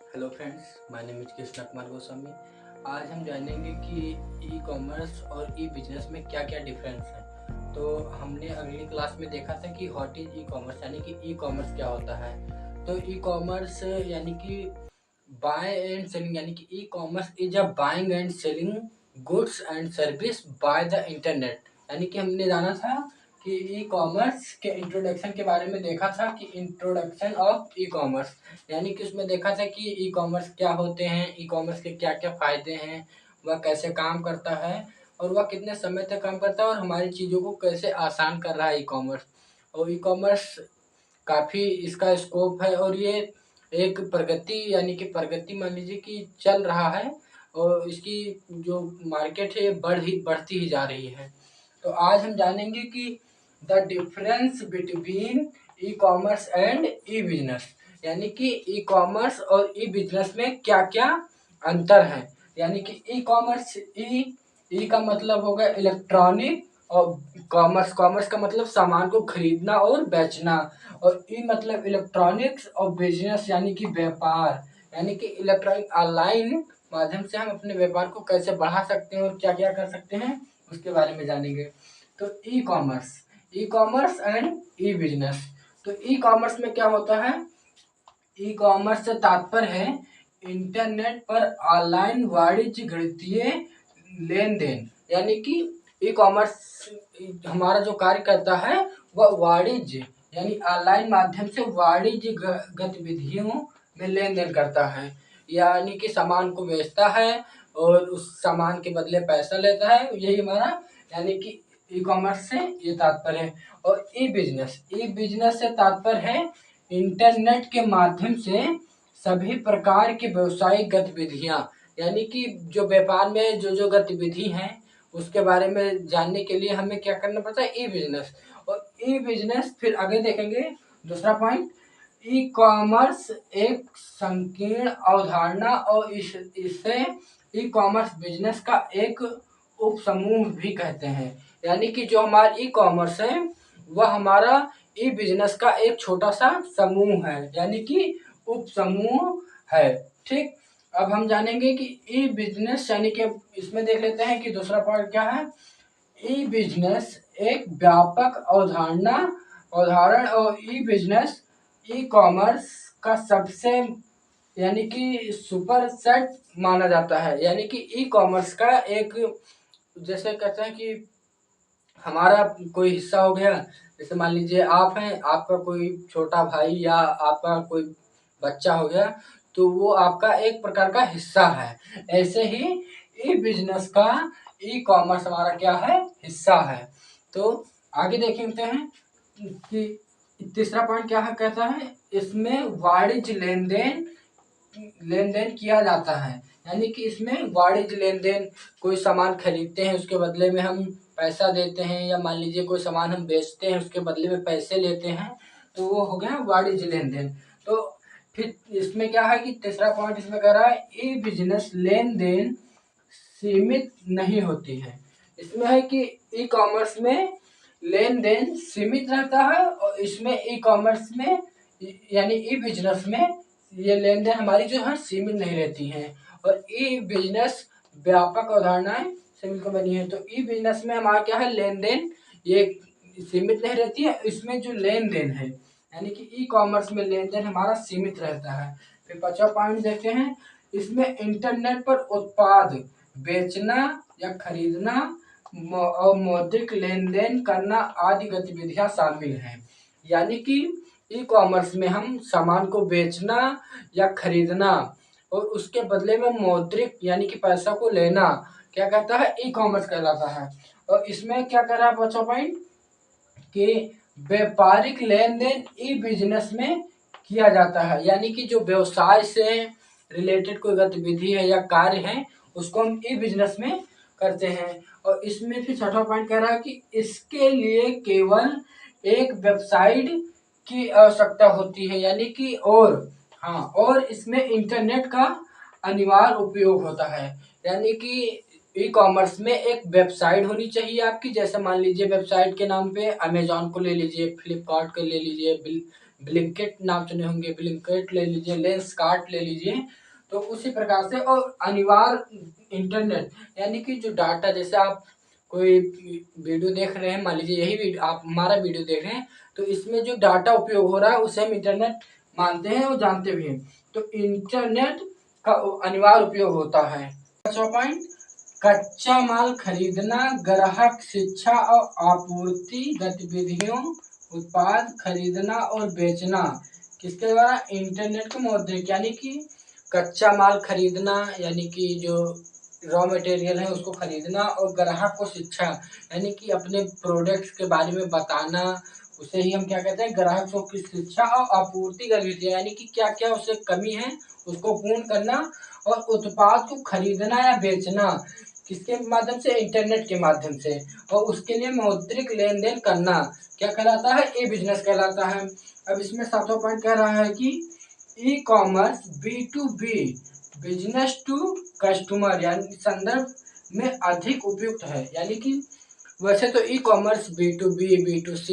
Hello friends, my name is Krishna Kumar Goswami. आज हम जानेंगे कि ई कॉमर्स और ई बिजनेस में क्या क्या डिफरेंस है। तो हमने अगली क्लास में देखा था कि व्हाट इज ई कॉमर्स, यानी कि ई कॉमर्स क्या होता है। तो ई कॉमर्स यानी कि बाय एंड सेलिंग, यानी कि e commerce is a buying and selling goods and service by the internet. यानी कि हमने जाना था कि ई कॉमर्स के इंट्रोडक्शन के बारे में देखा था कि इंट्रोडक्शन ऑफ ई कॉमर्स, यानी कि उसमें देखा था कि ई कॉमर्स क्या होते हैं, ई कॉमर्स के क्या क्या फ़ायदे हैं, वह कैसे काम करता है और वह कितने समय तक काम करता है और हमारी चीज़ों को कैसे आसान कर रहा है ई कॉमर्स। और ई कॉमर्स काफ़ी इसका स्कोप है और ये एक प्रगति, यानी कि प्रगति मान लीजिए कि चल रहा है और इसकी जो मार्केट है ये बढ़ती ही जा रही है। तो आज हम जानेंगे कि the difference between e commerce and E business, यानी कि ई कॉमर्स और ई बिजनेस में क्या क्या अंतर है। यानी कि ई कॉमर्स, ई का मतलब होगा इलेक्ट्रॉनिक, और कॉमर्स, कॉमर्स का मतलब सामान को खरीदना और बेचना, और ई मतलब इलेक्ट्रॉनिक्स और बिजनेस यानी कि व्यापार, यानी कि इलेक्ट्रॉनिक ऑनलाइन माध्यम से हम अपने व्यापार को कैसे बढ़ा सकते हैं और क्या क्या कर सकते हैं उसके बारे में जानेंगे। तो e commerce and E business. तो ई कॉमर्स में क्या होता है, ई कॉमर्स से तात्पर्य है इंटरनेट पर ऑनलाइन वाणिज्य गणितीय लेन देन, यानी कि ई कॉमर्स हमारा जो कार्य करता है वह वाणिज्य यानी ऑनलाइन माध्यम से वाणिज्य गतिविधियों में लेन देन करता है, यानी कि सामान को बेचता है और उस सामान के बदले पैसा लेता है, यही हमारा यानी कि ई कॉमर्स से ये तात्पर्य है। और ई बिजनेस से तात्पर्य है इंटरनेट के माध्यम से सभी प्रकार की व्यावसायिक गतिविधियां, यानी कि जो व्यापार में जो जो गतिविधि हैं उसके बारे में जानने के लिए हमें क्या करना पड़ता है, ई बिजनेस। और ई बिजनेस फिर आगे देखेंगे दूसरा पॉइंट, ई कॉमर्स एक संकीर्ण अवधारणा और इसे ई कॉमर्स बिजनेस का एक उपसमूह भी कहते हैं, यानी कि जो हमारा ई कॉमर्स है वह हमारा ई बिजनेस का एक छोटा सा समूह है, यानी कि उपसमूह है। ठीक, अब हम जानेंगे कि ई बिजनेस यानी कि इसमें देख लेते हैं कि दूसरा पॉइंट क्या है। ई बिजनेस एक व्यापक अवधारणा उदाहरण और ई बिजनेस ई कॉमर्स का सबसे यानी कि सुपर सेट माना जाता है, यानी कि ई कॉमर्स का एक, जैसे कहते हैं कि हमारा कोई हिस्सा हो गया, जैसे मान लीजिए आप हैं, आपका कोई छोटा भाई या आपका कोई बच्चा हो गया, तो वो आपका एक प्रकार का हिस्सा है। ऐसे ही ई बिजनेस का ई कॉमर्स हमारा क्या है, हिस्सा है। तो आगे देखते हैं कि तीसरा पॉइंट क्या है, कहता है इसमें वाणिज्य लेन देन किया जाता है, यानी कि इसमें वाणिज्य लेन देन, कोई सामान खरीदते हैं उसके बदले में हम पैसा देते हैं, या मान लीजिए कोई सामान हम बेचते हैं उसके बदले में पैसे लेते हैं, तो वो हो गया वाणिज्य लेन देन। तो फिर इसमें क्या है कि तीसरा पॉइंट इसमें कह रहा है ई बिजनेस लेन देन सीमित नहीं होती है। इसमें है कि ई कॉमर्स में लेन देन सीमित रहता है और इसमें ई कॉमर्स में यानी ई बिजनेस में ये लेन देन हमारी जो है सीमित नहीं रहती हैं। और ई बिजनेस व्यापक अवधारणाएं से मिलकर बनी है। तो ई बिजनेस में हमारा क्या है, लेन देन ये सीमित नहीं रहती है, इसमें जो लेन देन है यानी कि ई कॉमर्स में लेन देन हमारा सीमित रहता है। फिर 5वां पॉइंट देखते हैं, इसमें इंटरनेट पर उत्पाद बेचना या खरीदना और मौद्रिक लेन देन करना आदि गतिविधियां शामिल हैं, यानी कि ई कॉमर्स में हम सामान को बेचना या खरीदना और उसके बदले में मौद्रिक यानी कि पैसा को लेना क्या कहता है, ई कॉमर्स कहलाता है। और इसमें क्या कर रहा है 5वां पॉइंट कि व्यापारिक लेन देन ई बिजनेस में किया जाता है, यानी कि जो व्यवसाय से रिलेटेड कोई गतिविधि है या कार्य है उसको हम ई बिजनेस में करते हैं। और इसमें फिर 6वां पॉइंट कह रहा है कि इसके लिए केवल एक वेबसाइट की आवश्यकता होती है, यानी कि और इसमें इंटरनेट का अनिवार्य उपयोग होता है, यानी कि ई कॉमर्स में एक वेबसाइट होनी चाहिए आपकी, जैसे मान लीजिए वेबसाइट के नाम पे अमेजोन को ले लीजिए, फ्लिपकार्ट को ले लीजिए, ब्लिंकिट नाम सुने होंगे, ब्लिंकिट ले लीजिए, लेंसकार्ट ले लीजिए। तो उसी प्रकार से और अनिवार्य इंटरनेट यानी कि जो डाटा, जैसे आप कोई वीडियो देख रहे हैं, मान लीजिए यही वीडियो आप हमारा वीडियो देख रहे हैं, तो इसमें जो डाटा उपयोग हो रहा है उसे हम इंटरनेट मानते हैं और जानते भी हैं। तो इंटरनेट का अनिवार्य उपयोग होता है। पांचवा पॉइंट, कच्चा माल खरीदना, ग्राहक शिक्षा और आपूर्ति गतिविधियों, उत्पाद खरीदना और बेचना किसके द्वारा, इंटरनेट के माध्यम, यानी कि कच्चा माल खरीदना यानी कि जो रॉ मटेरियल है उसको खरीदना, और ग्राहक को शिक्षा यानी कि अपने प्रोडक्ट्स के बारे में बताना, उसे ही हम क्या कहते हैं, ग्राहक को की शिक्षा, और आपूर्ति गतिविधियां यानी कि क्या क्या उसे कमी है उसको पूर्ण करना, और उत्पाद को खरीदना या बेचना किसके माध्यम से, इंटरनेट के माध्यम से, और उसके लिए मौद्रिक लेन देन करना क्या कहलाता है, ई बिजनेस कहलाता है। अब इसमें सातवां पॉइंट कह रहा है कि e commerce B2B, business to customer यानी संदर्भ में अधिक उपयुक्त है। यानी कि वैसे तो ई कॉमर्स B2B, B2C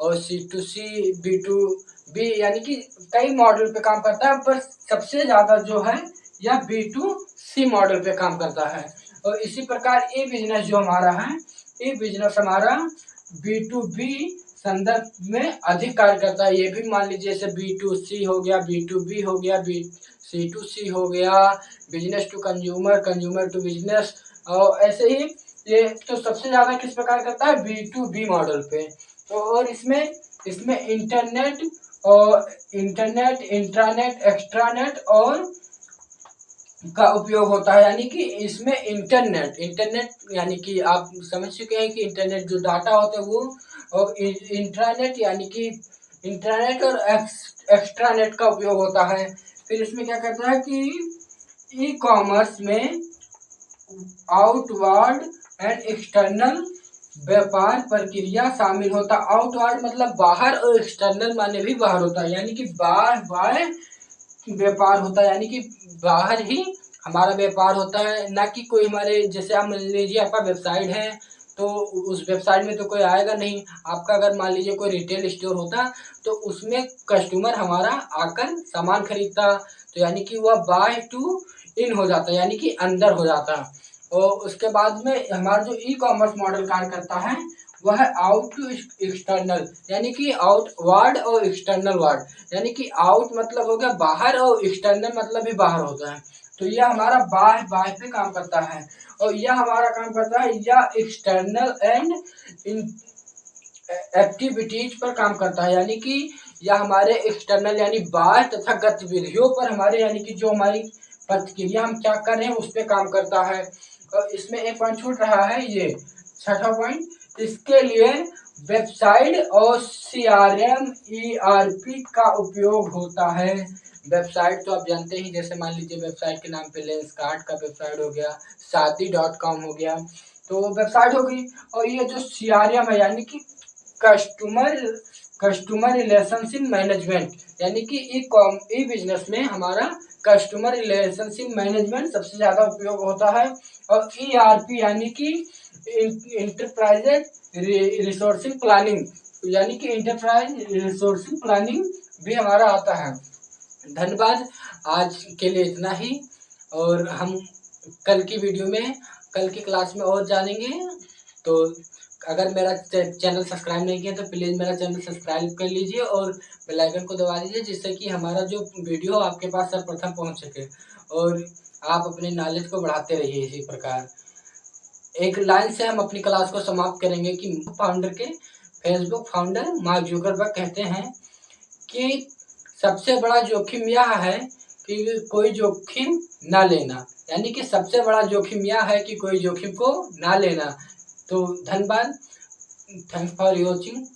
और C2C, B2B यानी कि कई मॉडल पे काम करता है, पर सबसे ज़्यादा जो है यह B2C मॉडल पे काम करता है। और इसी प्रकार ई बिजनेस जो हमारा है, ई बिजनेस हमारा B2B संदर्भ में अधिक कार्य करता है। ये भी मान लीजिए जैसे B2C हो गया, B2B हो गया, C2C हो गया, business to consumer, consumer to business, और ऐसे ही ये तो सबसे ज़्यादा किस प्रकार करता है, B2B मॉडल पे। तो और इसमें इंटरनेट और इंट्रानेट, एक्स्ट्रानेट और का उपयोग होता है। यानी कि इसमें इंटरनेट यानी कि आप समझ चुके हैं कि इंटरनेट जो डाटा होते हैं वो, और इंट्रानेट यानी कि इंटरनेट और एक्स्ट्रानेट का उपयोग होता है। फिर इसमें क्या कहता है कि ई कॉमर्स में आउटवार्ड एंड एक्सटर्नल व्यापार प्रक्रिया शामिल होता है। आउटवार्ड मतलब बाहर, और एक्सटर्नल माने भी बाहर होता है, यानी कि बाहर व्यापार होता है, यानी कि बाहर ही हमारा व्यापार होता है, ना कि कोई हमारे, जैसे आप मान लीजिए आपका वेबसाइट है तो उस वेबसाइट में तो कोई आएगा नहीं। आपका अगर मान लीजिए कोई रिटेल स्टोर होता तो उसमें कस्टमर हमारा आकर सामान खरीदता, तो यानी कि वह बाय टू इन हो जाता, यानी कि अंदर हो जाता। और उसके बाद में हमारा जो ई कॉमर्स मॉडल कार्य करता है वह है आउट टू एक्सटर्नल, यानी कि आउटवार्ड और एक्सटर्नल वार्ड, यानी कि आउट मतलब हो गया बाहर और एक्सटर्नल मतलब भी बाहर होता है। तो यह हमारा बाह्य पे काम करता है, और यह हमारा काम करता है या एक्सटर्नल एंड एक्टिविटीज पर काम करता है, यानी कि यह हमारे एक्सटर्नल यानी बाह्य तथा गतिविधियों पर हमारे, यानी कि जो हमारी प्रतिक्रिया हम क्या कर रहे हैं उस पर काम करता है। और इसमें एक पॉइंट छूट रहा है, ये छठा पॉइंट, इसके लिए वेबसाइट और CRM ERP का उपयोग होता है। वेबसाइट तो आप जानते ही, जैसे मान लीजिए वेबसाइट के नाम पे लेंसकार्ट का वेबसाइट हो गया, शादी.com हो गया, तो वेबसाइट हो गई। और ये जो CRM है यानी कि कस्टमर कस्टमर रिलेशनशिप मैनेजमेंट, यानी कि ई बिजनेस में हमारा कस्टमर रिलेशनशिप मैनेजमेंट सबसे ज़्यादा उपयोग होता है। और ERP यानी कि इंटरप्राइज रिसोर्सिंग प्लानिंग, यानी कि इंटरप्राइज रिसोर्सिंग प्लानिंग भी हमारा आता है। धन्यवाद, आज के लिए इतना ही, और हम कल की वीडियो में, कल की क्लास में और जानेंगे। तो अगर मेरा चैनल सब्सक्राइब नहीं किया तो प्लीज़ मेरा चैनल सब्सक्राइब कर लीजिए और बेल आइकन को दबा दीजिए, जिससे कि हमारा जो वीडियो आपके पास सर्वप्रथम पहुंच सके, और आप अपने नॉलेज को बढ़ाते रहिए। इसी प्रकार एक लाइन से हम अपनी क्लास को समाप्त करेंगे कि फेसबुक फाउंडर मार्क जुकरबर्ग कहते हैं कि सबसे बड़ा जोखिम यह है कि कोई जोखिम ना लेना, यानी कि सबसे बड़ा जोखिम यह है कि कोई जोखिम को ना लेना। तो धन्यवाद, थैंक्स फॉर वॉचिंग।